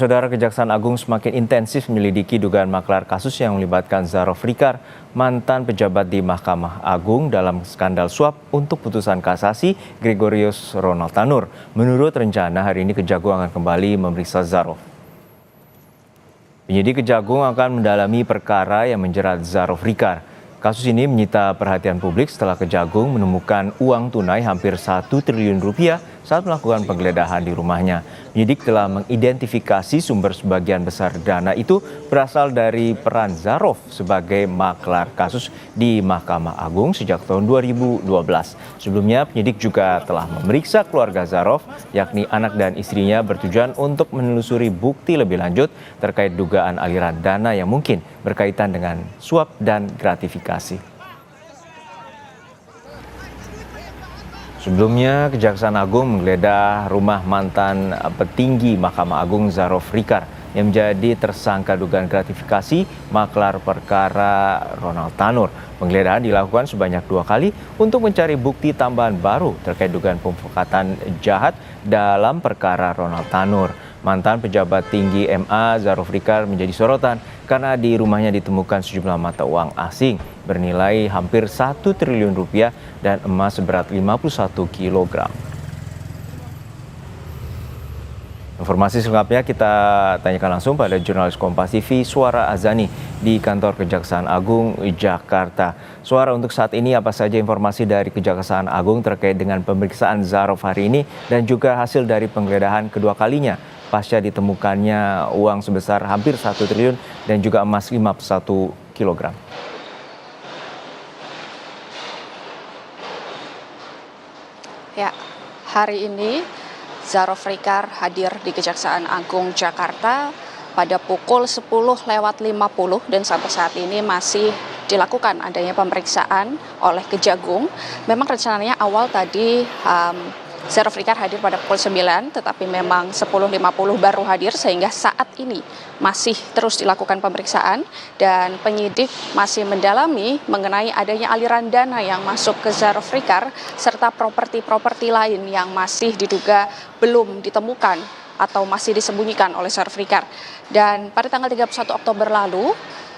Saudara, Kejaksaan Agung semakin intensif menyelidiki dugaan maklar kasus yang melibatkan Zarof Rikar, mantan pejabat di Mahkamah Agung dalam skandal suap untuk putusan kasasi Gregorius Ronald Tanur. Menurut rencana, hari ini Kejagung akan kembali memeriksa Zarof. Penyidik Kejagung akan mendalami perkara yang menjerat Zarof Rikar. Kasus ini menyita perhatian publik setelah Kejagung menemukan uang tunai hampir 1 triliun rupiah saat melakukan penggeledahan di rumahnya. Penyidik telah mengidentifikasi sumber sebagian besar dana itu berasal dari peran Zarof sebagai maklar kasus di Mahkamah Agung sejak tahun 2012. Sebelumnya, penyidik juga telah memeriksa keluarga Zarof, yakni anak dan istrinya, bertujuan untuk menelusuri bukti lebih lanjut terkait dugaan aliran dana yang mungkin berkaitan dengan suap dan gratifikasi. Sebelumnya, Kejaksaan Agung menggeledah rumah mantan petinggi Mahkamah Agung Zarof Rikar yang menjadi tersangka dugaan gratifikasi maklar perkara Ronald Tanur. Penggeledahan dilakukan sebanyak 2 kali untuk mencari bukti tambahan baru terkait dugaan pemufakatan jahat dalam perkara Ronald Tanur. Mantan pejabat tinggi MA Zarof Rikar menjadi sorotan karena di rumahnya ditemukan sejumlah mata uang asing bernilai hampir 1 triliun rupiah dan emas seberat 51 kg. Informasi selengkapnya kita tanyakan langsung pada jurnalis Kompas TV Suara Azani di kantor Kejaksaan Agung Jakarta. Suara, untuk saat ini apa saja informasi dari Kejaksaan Agung terkait dengan pemeriksaan Zarof hari ini dan juga hasil dari penggeledahan kedua kalinya pasca ditemukannya uang sebesar hampir 1 triliun dan juga emas 51 kg. Ya, hari ini Zarof Rikar hadir di Kejaksaan Agung Jakarta pada pukul 10:50 dan sampai saat ini masih dilakukan adanya pemeriksaan oleh Kejagung. Memang rencananya awal tadi Zarof Rikar hadir pada pukul 9, tetapi memang 10:50 baru hadir sehingga saat ini masih terus dilakukan pemeriksaan dan penyidik masih mendalami mengenai adanya aliran dana yang masuk ke Zarof Rikar serta properti-properti lain yang masih diduga belum ditemukan atau masih disembunyikan oleh Zarof Rikar. Dan pada tanggal 31 Oktober lalu,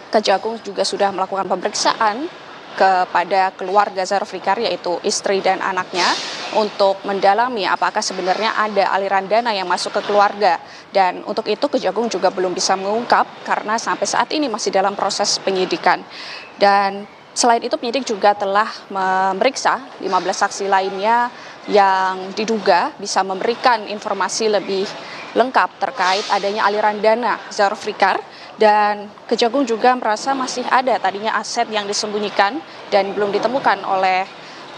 Kejagung juga sudah melakukan pemeriksaan kepada keluarga Zarof Rikar, yaitu istri dan anaknya, untuk mendalami apakah sebenarnya ada aliran dana yang masuk ke keluarga. Dan untuk itu Kejagung juga belum bisa mengungkap karena sampai saat ini masih dalam proses penyidikan. Dan selain itu penyidik juga telah memeriksa 15 saksi lainnya yang diduga bisa memberikan informasi lebih lengkap terkait adanya aliran dana Zarof Rikar. Dan Kejagung juga merasa masih ada tadinya aset yang disembunyikan dan belum ditemukan oleh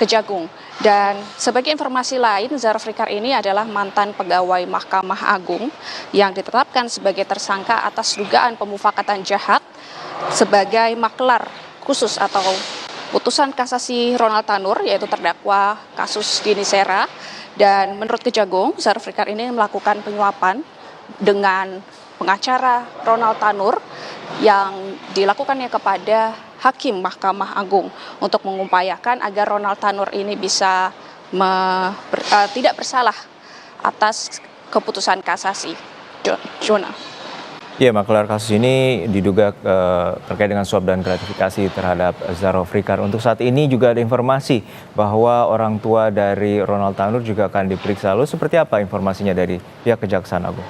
Kejagung. Dan sebagai informasi lain, Zarof Rikar ini adalah mantan pegawai Mahkamah Agung yang ditetapkan sebagai tersangka atas dugaan pemufakatan jahat sebagai maklar khusus atau putusan kasasi Ronald Tanur, yaitu terdakwa kasus Dini Sera. Dan menurut Kejagung, Zarof Rikar ini melakukan penyuapan dengan pengacara Ronald Tanur yang dilakukannya kepada Hakim Mahkamah Agung untuk mengupayakan agar Ronald Tanur ini bisa tidak bersalah atas keputusan kasasi. Jona. Ya, maklar kasus ini diduga terkait dengan suap dan gratifikasi terhadap Zarof Rikar. Untuk saat ini juga ada informasi bahwa orang tua dari Ronald Tanur juga akan diperiksa. Lalu seperti apa informasinya dari pihak Kejaksaan Agung?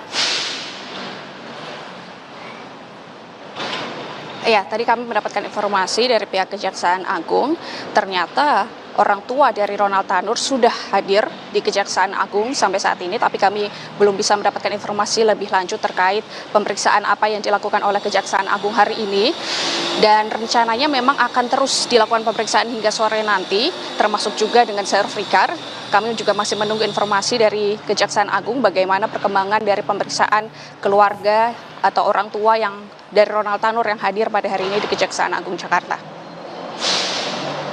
Ya, tadi kami mendapatkan informasi dari pihak Kejaksaan Agung, ternyata orang tua dari Ronald Tanur sudah hadir di Kejaksaan Agung sampai saat ini, tapi kami belum bisa mendapatkan informasi lebih lanjut terkait pemeriksaan apa yang dilakukan oleh Kejaksaan Agung hari ini. Dan rencananya memang akan terus dilakukan pemeriksaan hingga sore nanti, termasuk juga dengan Zarof Rikar. Kami juga masih menunggu informasi dari Kejaksaan Agung bagaimana perkembangan dari pemeriksaan keluarga atau orang tua yang dari Ronald Tanur yang hadir pada hari ini di Kejaksaan Agung Jakarta.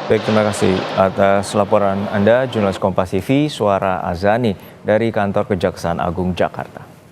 Baik, terima kasih atas laporan Anda, jurnalis Kompas TV Suara Azani dari kantor Kejaksaan Agung Jakarta.